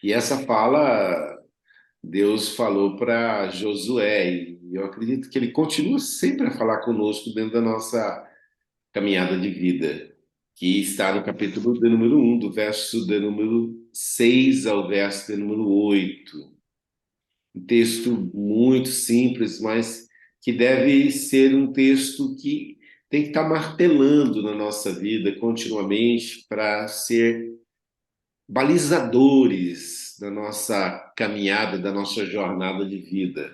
E essa fala, Deus falou para Josué, e eu acredito que ele continua sempre a falar conosco dentro da nossa caminhada de vida, que está no capítulo de número 1, do verso de número 6 ao verso de número 8. Um texto muito simples, mas que deve ser um texto que tem que estar martelando na nossa vida continuamente para ser balizadores da nossa caminhada, da nossa jornada de vida.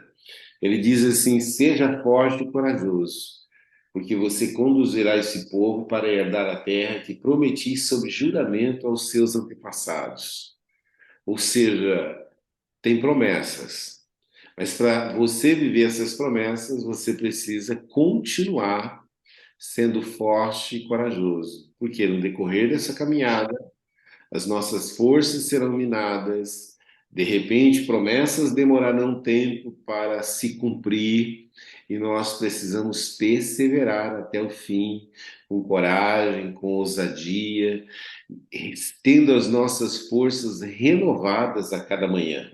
Ele diz assim: seja forte e corajoso, porque você conduzirá esse povo para herdar a terra que prometi sob juramento aos seus antepassados. Ou seja, tem promessas. Mas para você viver essas promessas, você precisa continuar sendo forte e corajoso, porque no decorrer dessa caminhada, as nossas forças serão minadas, de repente, promessas demorarão tempo para se cumprir e nós precisamos perseverar até o fim, com coragem, com ousadia, tendo as nossas forças renovadas a cada manhã.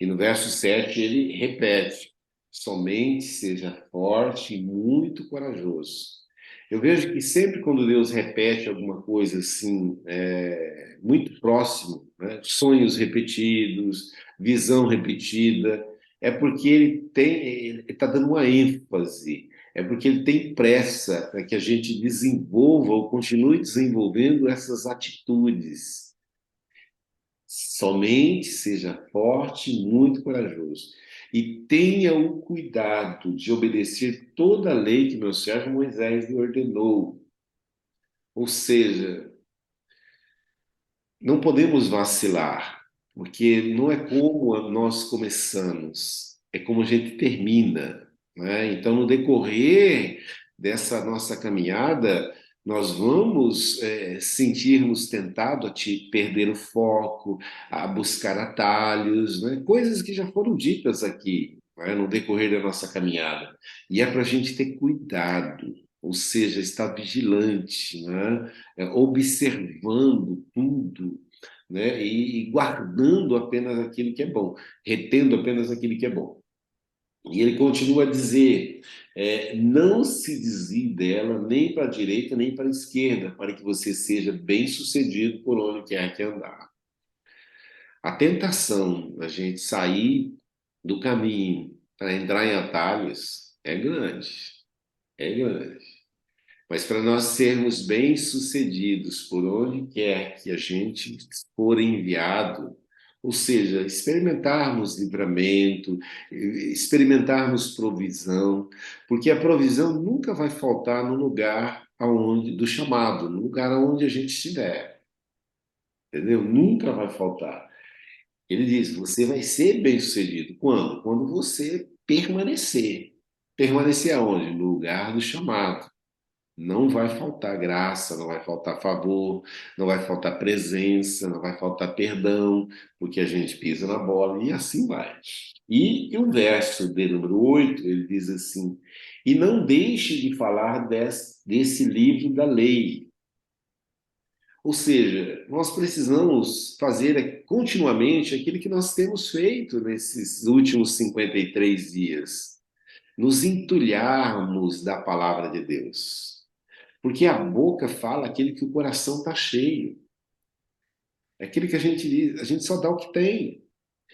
E no verso 7 ele repete: somente seja forte e muito corajoso. Eu vejo que sempre quando Deus repete alguma coisa assim, muito próximo, né? Sonhos repetidos, visão repetida, é porque ele está dando uma ênfase, é porque ele tem pressa para que a gente desenvolva ou continue desenvolvendo essas atitudes. Somente seja forte e muito corajoso. E tenha o cuidado de obedecer toda a lei que meu servo Moisés lhe ordenou. Ou seja, não podemos vacilar, porque não é como nós começamos, é como a gente termina, né? Então, no decorrer dessa nossa caminhada, nós vamos sentir-nos tentados a te perder o foco, a buscar atalhos, né? Coisas que já foram ditas aqui, né? No decorrer da nossa caminhada. E é para a gente ter cuidado, ou seja, estar vigilante, né? Observando tudo, né? E guardando apenas aquilo que é bom, retendo apenas aquilo que é bom. E ele continua a dizer: não se desvie dela nem para a direita nem para a esquerda, para que você seja bem-sucedido por onde quer que andar. A tentação da gente sair do caminho para entrar em atalhos é grande, é grande. Mas para nós sermos bem-sucedidos por onde quer que a gente for enviado, ou seja, experimentarmos livramento, experimentarmos provisão, porque a provisão nunca vai faltar no lugar aonde, do chamado, no lugar aonde a gente estiver, entendeu? Nunca vai faltar. Ele diz: você vai ser bem-sucedido. Quando? Quando você permanecer. Permanecer aonde? No lugar do chamado. Não vai faltar graça, não vai faltar favor, não vai faltar presença, não vai faltar perdão, porque a gente pisa na bola e assim vai. E o verso de número 8 ele diz assim: e não deixe de falar desse livro da lei. Ou seja, nós precisamos fazer continuamente aquilo que nós temos feito nesses últimos 53 dias, nos entulharmos da palavra de Deus. Porque a boca fala aquele que o coração está cheio. É aquele que a gente diz, a gente só dá o que tem.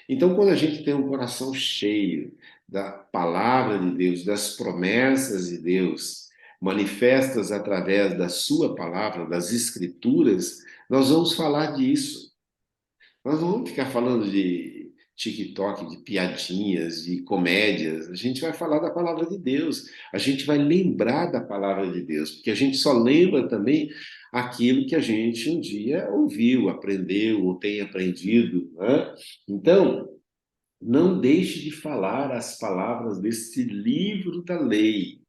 Então, quando a gente tem um coração cheio da palavra de Deus, das promessas de Deus, manifestas através da sua palavra, das escrituras, nós vamos falar disso. Nós não vamos ficar falando de TikTok, de piadinhas, de comédias. A gente vai falar da palavra de Deus. A gente vai lembrar da palavra de Deus, porque a gente só lembra também aquilo que a gente um dia ouviu, aprendeu ou tem aprendido, né? Então, não deixe de falar as palavras desse livro da lei.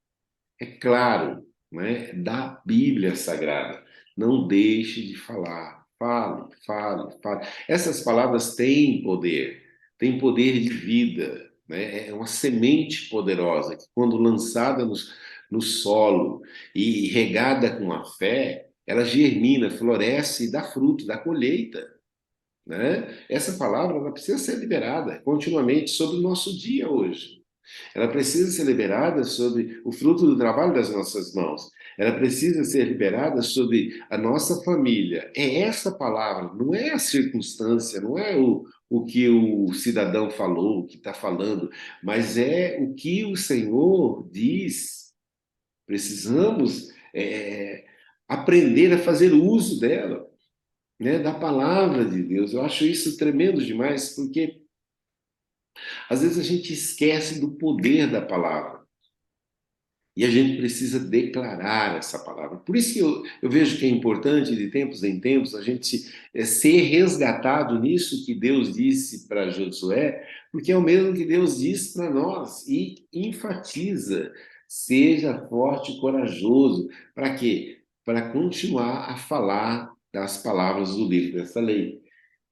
É claro, né? Da Bíblia Sagrada. Não deixe de falar. Fale, fale, fale. Essas palavras têm poder de vida, né? É uma semente poderosa que, quando lançada no solo e regada com a fé, ela germina, floresce e dá fruto, dá colheita, né? Essa palavra ela precisa ser liberada continuamente sobre o nosso dia hoje. Ela precisa ser liberada sobre o fruto do trabalho das nossas mãos. Ela precisa ser liberada sobre a nossa família. É essa palavra, não é a circunstância, não é o que o cidadão falou, o que está falando, mas é o que o Senhor diz. Precisamos aprender a fazer uso dela, né, da palavra de Deus. Eu acho isso tremendo demais, porque às vezes a gente esquece do poder da palavra. E a gente precisa declarar essa palavra. Por isso que eu vejo que é importante, de tempos em tempos, a gente ser resgatado nisso que Deus disse para Josué, porque é o mesmo que Deus diz para nós e enfatiza: seja forte e corajoso. Para quê? Para continuar a falar das palavras do livro dessa lei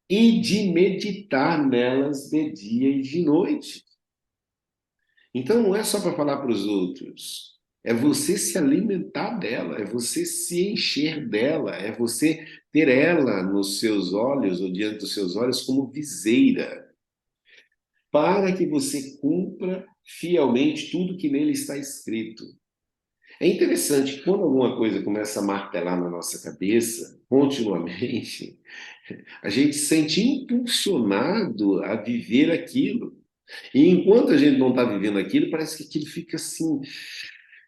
e de meditar nelas de dia e de noite. Então não é só para falar para os outros, é você se alimentar dela, é você se encher dela, é você ter ela nos seus olhos ou diante dos seus olhos como viseira, para que você cumpra fielmente tudo que nele está escrito. É interessante que quando alguma coisa começa a martelar na nossa cabeça continuamente, a gente se sente impulsionado a viver aquilo. E enquanto a gente não está vivendo aquilo, parece que aquilo fica assim,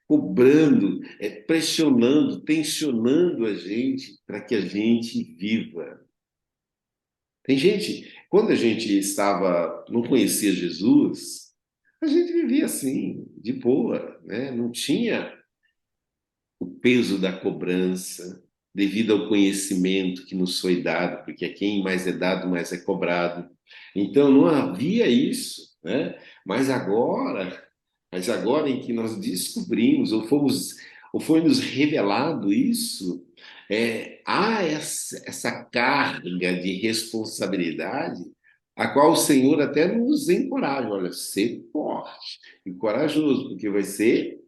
cobrando, pressionando, tensionando a gente para que a gente viva. Tem gente, quando a gente não conhecia Jesus, a gente vivia assim, de boa, né? Não tinha o peso da cobrança, devido ao conhecimento que nos foi dado, porque a quem mais é dado, mais é cobrado. Então não havia isso, né? Mas agora, mas agora em que nós descobrimos, ou foi nos revelado isso, há essa carga de responsabilidade, a qual o Senhor até nos encoraja. Olha, ser forte e corajoso, porque vai ser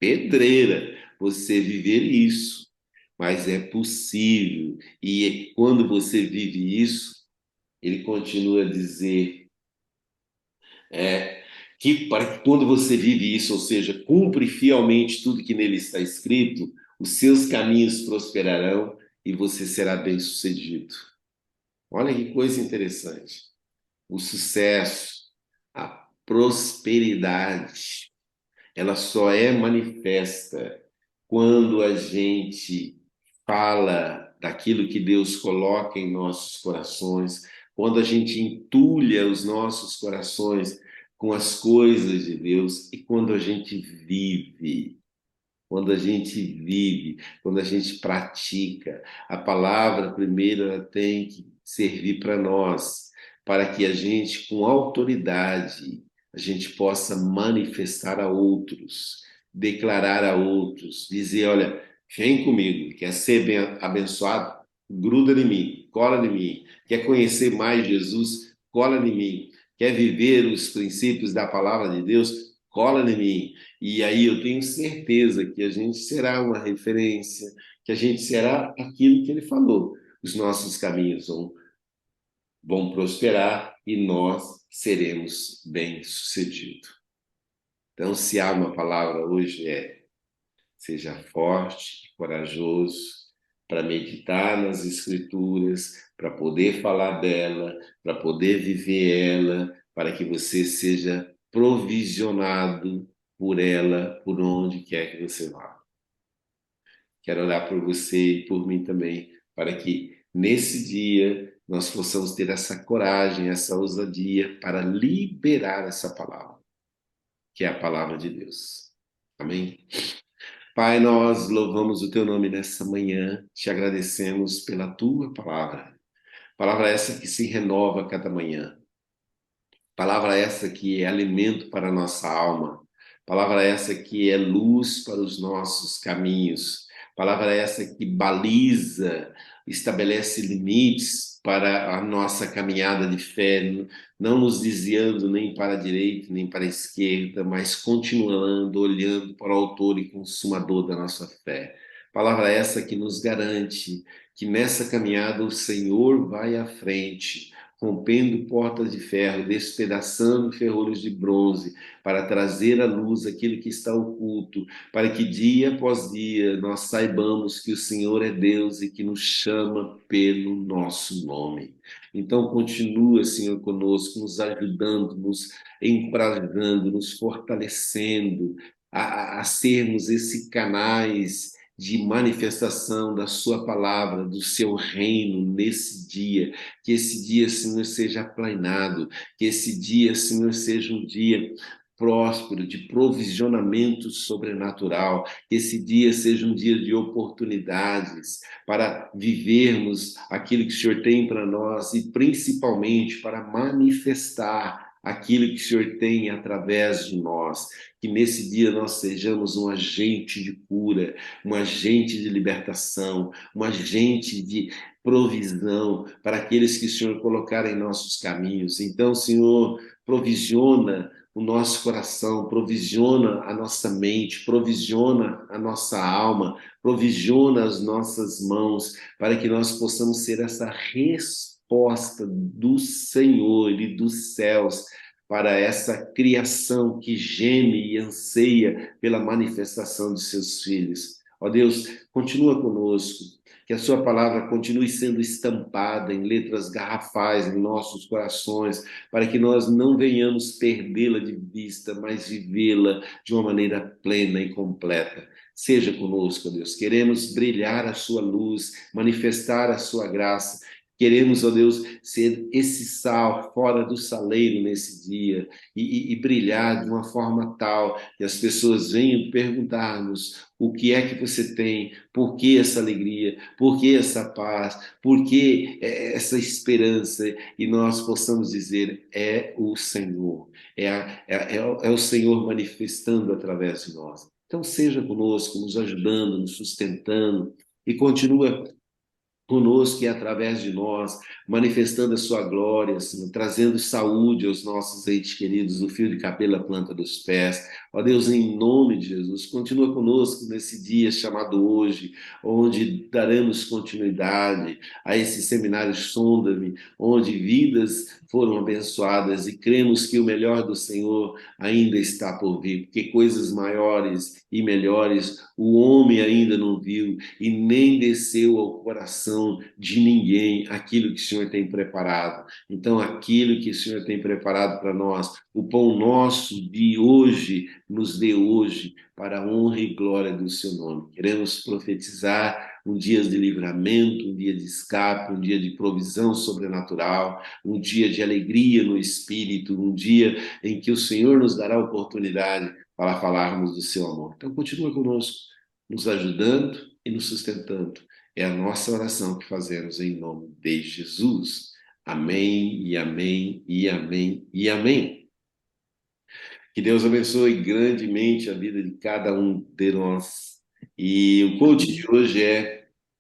pedreira você viver isso, mas é possível. E quando você vive isso, ele continua a dizer que para que quando você vive isso, ou seja, cumpre fielmente tudo que nele está escrito, os seus caminhos prosperarão e você será bem-sucedido. Olha que coisa interessante. O sucesso, a prosperidade, ela só é manifesta quando a gente fala daquilo que Deus coloca em nossos corações, quando a gente entulha os nossos corações com as coisas de Deus e quando a gente vive. Quando a gente vive, quando a gente pratica, a palavra primeiro ela tem que servir para nós, para que a gente, com autoridade, a gente possa manifestar a outros, declarar a outros, dizer, olha, vem comigo, quer ser bem abençoado? Gruda em mim, cola em mim. Quer conhecer mais Jesus? Cola em mim. Quer viver os princípios da palavra de Deus? Cola em mim. E aí eu tenho certeza que a gente será uma referência, que a gente será aquilo que ele falou. Os nossos caminhos vão prosperar e nós seremos bem-sucedidos. Então, se há uma palavra hoje, seja forte e corajoso para meditar nas Escrituras, para poder falar dela, para poder viver ela, para que você seja provisionado por ela, por onde quer que você vá. Quero orar por você e por mim também, para que nesse dia nós possamos ter essa coragem, essa ousadia para liberar essa palavra, que é a palavra de Deus. Amém? Pai, nós louvamos o teu nome nessa manhã, te agradecemos pela tua palavra. Palavra essa que se renova a cada manhã. Palavra essa que é alimento para a nossa alma. Palavra essa que é luz para os nossos caminhos. Palavra essa que baliza, estabelece limites para a nossa caminhada de fé, não nos desviando nem para a direita nem para a esquerda, mas continuando olhando para o autor e consumador da nossa fé. Palavra essa que nos garante que nessa caminhada o Senhor vai à frente, rompendo portas de ferro, despedaçando ferrolhos de bronze, para trazer à luz aquilo que está oculto, para que dia após dia nós saibamos que o Senhor é Deus e que nos chama pelo nosso nome. Então, continua, Senhor, conosco, nos ajudando, nos encorajando, nos fortalecendo a sermos esses canais de manifestação da sua palavra, do seu reino nesse dia. Que esse dia, Senhor, seja aplainado, que esse dia, Senhor, seja um dia próspero, de provisionamento sobrenatural, que esse dia seja um dia de oportunidades para vivermos aquilo que o Senhor tem para nós e principalmente para manifestar aquilo que o Senhor tem através de nós. Que nesse dia nós sejamos um agente de cura, um agente de libertação, um agente de provisão para aqueles que o Senhor colocar em nossos caminhos. Então, Senhor, provisiona o nosso coração, provisiona a nossa mente, provisiona a nossa alma, provisiona as nossas mãos, para que nós possamos ser essa resposta do Senhor e dos céus para essa criação que geme e anseia pela manifestação de seus filhos. Ó Deus, continua conosco, que a sua palavra continue sendo estampada em letras garrafais em nossos corações, para que nós não venhamos perdê-la de vista, mas vivê-la de uma maneira plena e completa. Seja conosco, Deus. Queremos brilhar a sua luz, manifestar a sua graça. Queremos, ó Deus, ser esse sal fora do saleiro nesse dia e brilhar de uma forma tal que as pessoas venham perguntar-nos o que é que você tem, por que essa alegria, por que essa paz, por que essa esperança, e nós possamos dizer: é o Senhor, é o Senhor manifestando através de nós. Então, seja conosco, nos ajudando, nos sustentando, e continua conosco e através de nós, manifestando a sua glória, Senhor, trazendo saúde aos nossos entes queridos, do fio de cabelo à planta dos pés. Ó Deus, em nome de Jesus, continua conosco nesse dia chamado hoje, onde daremos continuidade a esse seminário Sonda-me, onde vidas foram abençoadas e cremos que o melhor do Senhor ainda está por vir, porque coisas maiores e melhores o homem ainda não viu e nem desceu ao coração de ninguém aquilo que o Senhor tem preparado. Então, aquilo que o Senhor tem preparado para nós, o pão nosso de hoje, nos dê hoje, para a honra e glória do seu nome. Queremos profetizar um dia de livramento, um dia de escape, um dia de provisão sobrenatural, um dia de alegria no espírito, um dia em que o Senhor nos dará a oportunidade para falarmos do seu amor. Então, continua conosco, nos ajudando e nos sustentando. É a nossa oração que fazemos em nome de Jesus. Amém e amém e amém e amém. Que Deus abençoe grandemente a vida de cada um de nós. E o coach de hoje é